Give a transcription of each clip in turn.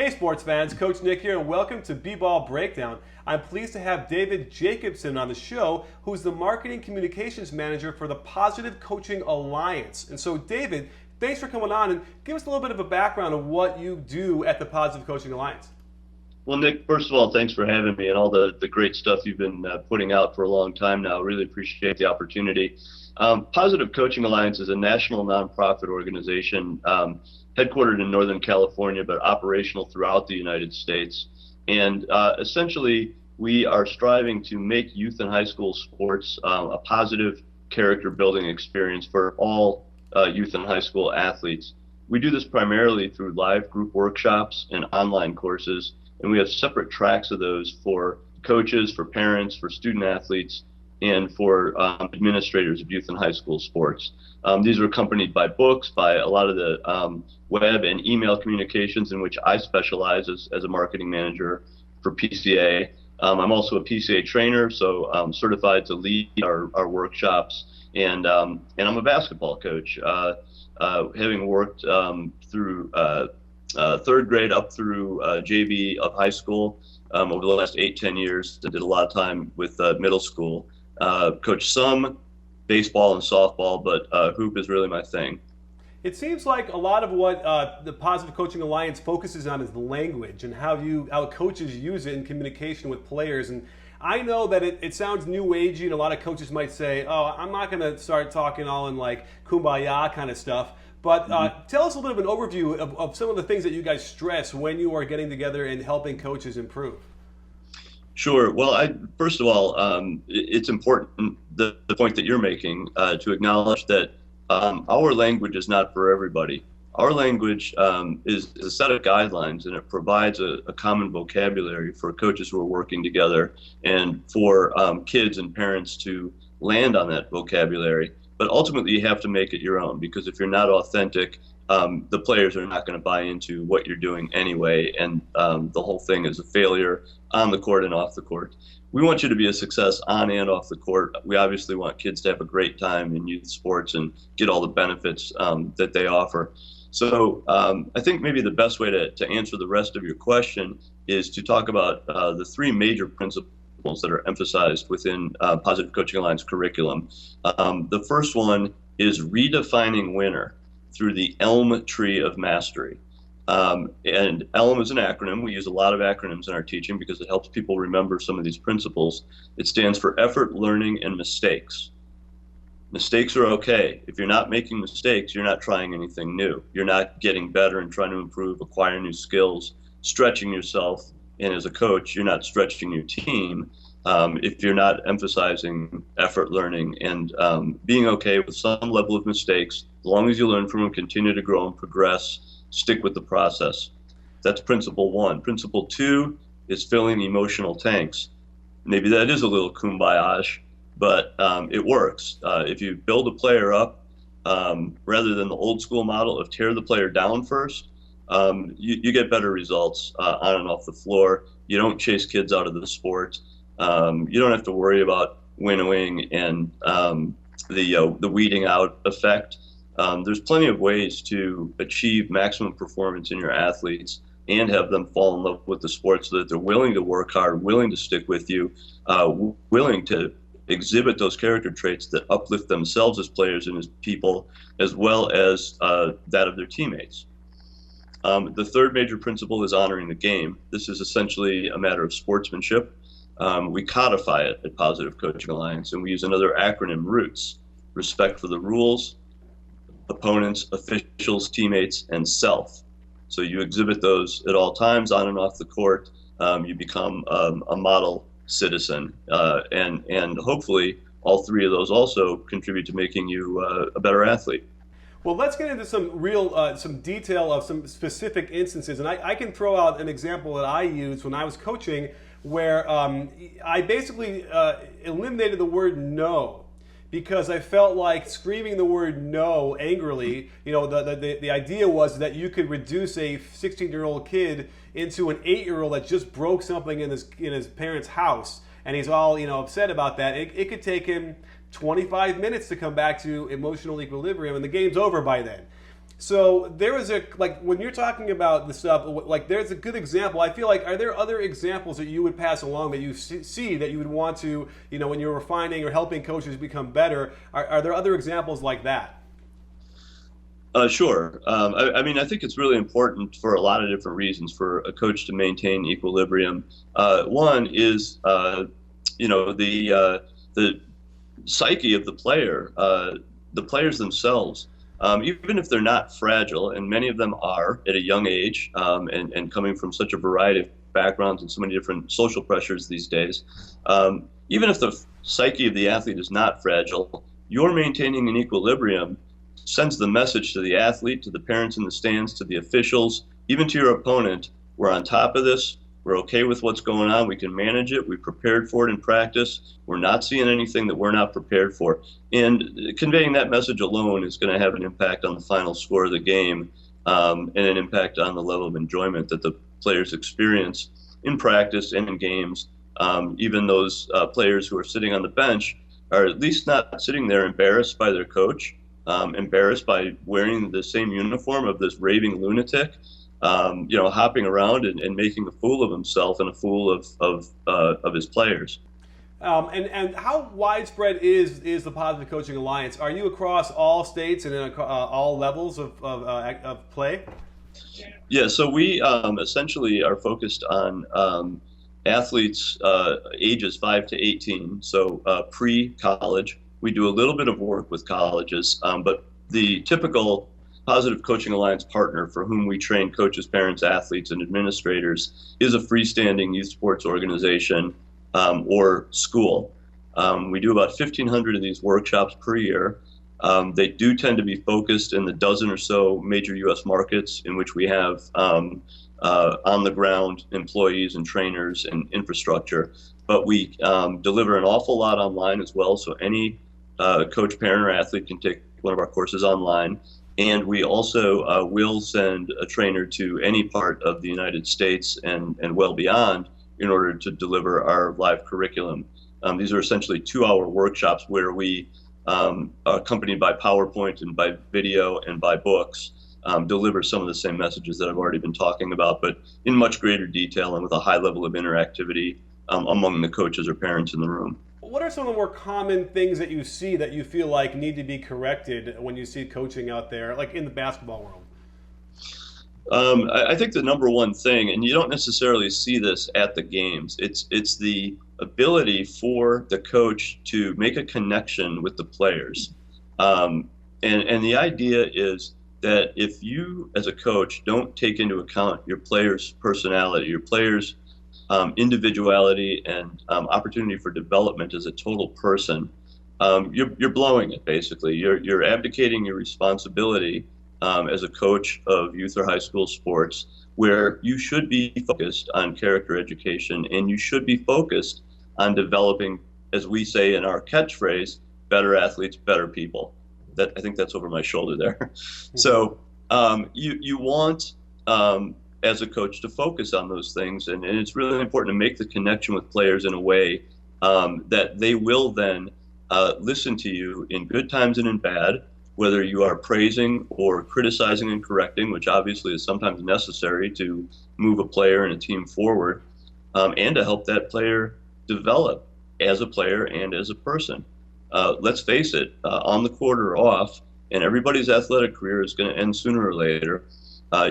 Hey sports fans, Coach Nick here and welcome to BBallBreakdown. I'm pleased to have David Jacobson on the show, who's the Marketing Communications Manager for the Positive Coaching Alliance. And so David, thanks for coming on and give us a little bit of a background of what you do at the Positive Coaching Alliance. Well, Nick, first of all, thanks for having me and all the great stuff you've been putting out for a long time now. Really appreciate the opportunity. Positive Coaching Alliance is a national nonprofit organization headquartered in Northern California, but operational throughout the United States. And essentially, we are striving to make youth and high school sports a positive character building experience for all youth and high school athletes. We do this primarily through live group workshops and online courses, and we have separate tracks of those for coaches, for parents, for student athletes, and for administrators of youth and high school sports. These are accompanied by books, by a lot of the web and email communications in which I specialize as a marketing manager for PCA. I'm also a PCA trainer, so I'm certified to lead our workshops, and I'm a basketball coach, having worked through third grade up through JV of high school over the last 8-10 years. I did a lot of time with middle school. Coach some baseball and softball, but hoop is really my thing. It seems like a lot of what the Positive Coaching Alliance focuses on is the language and how coaches use it in communication with players. And I know that it sounds new agey, and a lot of coaches might say, "Oh, I'm not going to start talking all in like kumbaya kind of stuff." But tell us a little bit of an overview of some of the things that you guys stress when you are getting together and helping coaches improve. Sure. Well, first of all, it's important, the point that you're making, to acknowledge that our language is not for everybody. Our language is a set of guidelines, and it provides a common vocabulary for coaches who are working together and for kids and parents to land on that vocabulary. But ultimately, you have to make it your own, because if you're not authentic, the players are not going to buy into what you're doing anyway, and the whole thing is a failure on the court and off the court. We want you to be a success on and off the court. We obviously want kids to have a great time in youth sports and get all the benefits that they offer. So I think maybe the best way to answer the rest of your question is to talk about the three major principles that are emphasized within Positive Coaching Alliance curriculum. The first one is redefining winner through the ELM tree of mastery. And ELM is an acronym. We use a lot of acronyms in our teaching because it helps people remember some of these principles. It stands for effort, learning, and mistakes. Mistakes are okay. If you're not making mistakes, you're not trying anything new. You're not getting better and trying to improve, acquire new skills, stretching yourself. And as a coach, you're not stretching your team if you're not emphasizing effort, learning, and being okay with some level of mistakes. As long as you learn from them, continue to grow and progress, stick with the process. That's principle one. Principle two is filling emotional tanks. Maybe that is a little kumbaya-ish, but it works. If you build a player up, rather than the old school model of tear the player down first, you get better results on and off the floor. You don't chase kids out of the sport. You don't have to worry about winnowing and the weeding out effect. There's plenty of ways to achieve maximum performance in your athletes and have them fall in love with the sport so that they're willing to work hard, willing to stick with you, willing to exhibit those character traits that uplift themselves as players and as people, as well as that of their teammates. The third major principle is honoring the game. This is essentially a matter of sportsmanship. We codify it at Positive Coaching Alliance, and we use another acronym, ROOTS: respect for the rules, opponents, officials, teammates, and self. So you exhibit those at all times, on and off the court. You become a model citizen, and hopefully all three of those also contribute to making you a better athlete. Well, let's get into some detail of some specific instances, and I can throw out an example that I used when I was coaching, where I basically eliminated the word no, because I felt like screaming the word no angrily, the idea was that you could reduce a 16-year-old kid into an 8-year-old that just broke something in his parents' house, and he's all upset about that. It could take him 25 minutes to come back to emotional equilibrium, and the game's over by then. So there is like when you're talking about the stuff, like there's a good example. I feel like, are there other examples that you would pass along that you see that you would want to, when you're refining or helping coaches become better? Are there other examples like that? Sure. I mean, I think it's really important for a lot of different reasons for a coach to maintain equilibrium. One is, the psyche of the player, the players themselves. Even if they're not fragile, and many of them are at a young age, and coming from such a variety of backgrounds and so many different social pressures these days, even if the psyche of the athlete is not fragile, you're maintaining an equilibrium sends the message to the athlete, to the parents in the stands, to the officials, even to your opponent. We're on top of this. We're okay with what's going on. We can manage it. We prepared for it in practice. We're not seeing anything that we're not prepared for. And conveying that message alone is going to have an impact on the final score of the game, and an impact on the level of enjoyment that the players experience in practice and in games. Even those players who are sitting on the bench are at least not sitting there embarrassed by their coach, embarrassed by wearing the same uniform of this raving lunatic, hopping around and making a fool of himself and a fool of his players. And how widespread is the Positive Coaching Alliance? Are you across all states and all levels of play? Yeah, so we essentially are focused on athletes ages 5 to 18, so pre-college. We do a little bit of work with colleges, but the typical Positive Coaching Alliance partner for whom we train coaches, parents, athletes, and administrators is a freestanding youth sports organization or school. We do about 1,500 of these workshops per year. They do tend to be focused in the dozen or so major U.S. markets in which we have on-the-ground employees and trainers and infrastructure. But we deliver an awful lot online as well, so any coach, parent, or athlete can take one of our courses online. And we also will send a trainer to any part of the United States and well beyond in order to deliver our live curriculum. These are essentially 2-hour workshops where we, accompanied by PowerPoint and by video and by books, deliver some of the same messages that I've already been talking about, but in much greater detail and with a high level of interactivity among the coaches or parents in the room. What are some of the more common things that you see that you feel like need to be corrected when you see coaching out there, like in the basketball world? I think the number one thing, and you don't necessarily see this at the games, it's the ability for the coach to make a connection with the players. And the idea is that if you, as a coach, don't take into account your player's personality, your player's individuality and opportunity for development as a total person, you're blowing it. Basically, you're abdicating your responsibility as a coach of youth or high school sports, where you should be focused on character education and you should be focused on developing, as we say in our catchphrase, better athletes, better people. That, I think that's over my shoulder there. So you want, as a coach, to focus on those things, and it's really important to make the connection with players in a way that they will then listen to you in good times and in bad, whether you are praising or criticizing and correcting, which obviously is sometimes necessary to move a player and a team forward, and to help that player develop as a player and as a person. Let's face it, on the court or off, and everybody's athletic career is going to end sooner or later.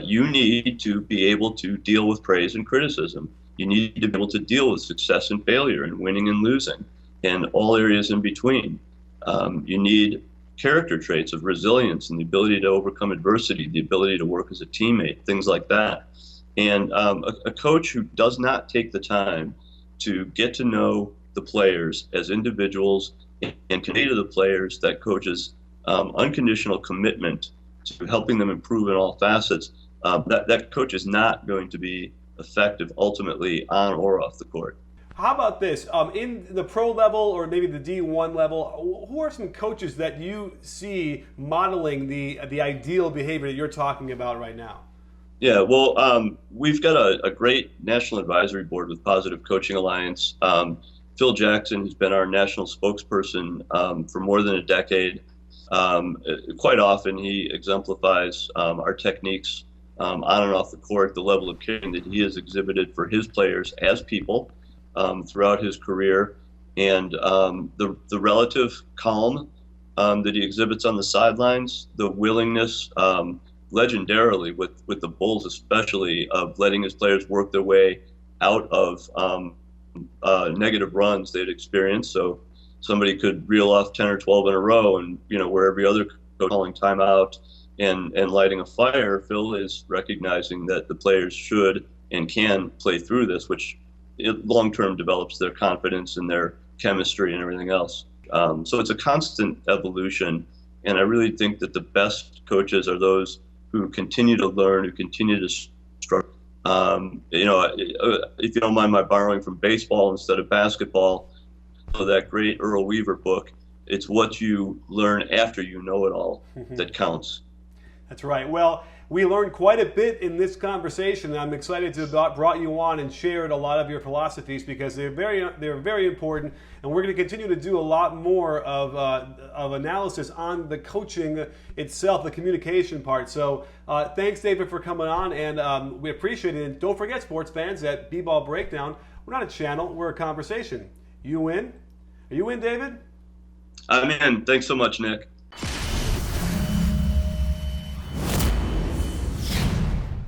You need to be able to deal with praise and criticism. You need to be able to deal with success and failure and winning and losing and all areas in between. You need character traits of resilience and the ability to overcome adversity, the ability to work as a teammate, things like that. And a coach who does not take the time to get to know the players as individuals and convey to the players that coach's unconditional commitment to helping them improve in all facets, that coach is not going to be effective ultimately on or off the court. How about this? In the pro level or maybe the D1 level, who are some coaches that you see modeling the ideal behavior that you're talking about right now? Yeah, well, we've got a great national advisory board with Positive Coaching Alliance. Phil Jackson, who's been our national spokesperson for more than a decade, Quite often he exemplifies our techniques on and off the court, the level of caring that he has exhibited for his players as people throughout his career, and the relative calm that he exhibits on the sidelines, the willingness, legendarily with the Bulls especially, of letting his players work their way out of negative runs they'd experienced. So somebody could reel off 10 or 12 in a row, and where every other coach calling timeout and lighting a fire, Phil is recognizing that the players should and can play through this, which long term develops their confidence and their chemistry and everything else. So it's a constant evolution, and I really think that the best coaches are those who continue to learn, who continue to struggle. If you don't mind my borrowing from baseball instead of basketball, so that great Earl Weaver book, it's what you learn after you know it all that counts. That's right. Well, we learned quite a bit in this conversation. I'm excited to have brought you on and shared a lot of your philosophies, because they're very important, and we're going to continue to do a lot more of analysis on the coaching itself, the communication part. So thanks, David, for coming on, and we appreciate it. And don't forget, sports fans, at B-Ball Breakdown, we're not a channel, we're a conversation. You in? Are you in, David? I'm in. Thanks so much, Nick.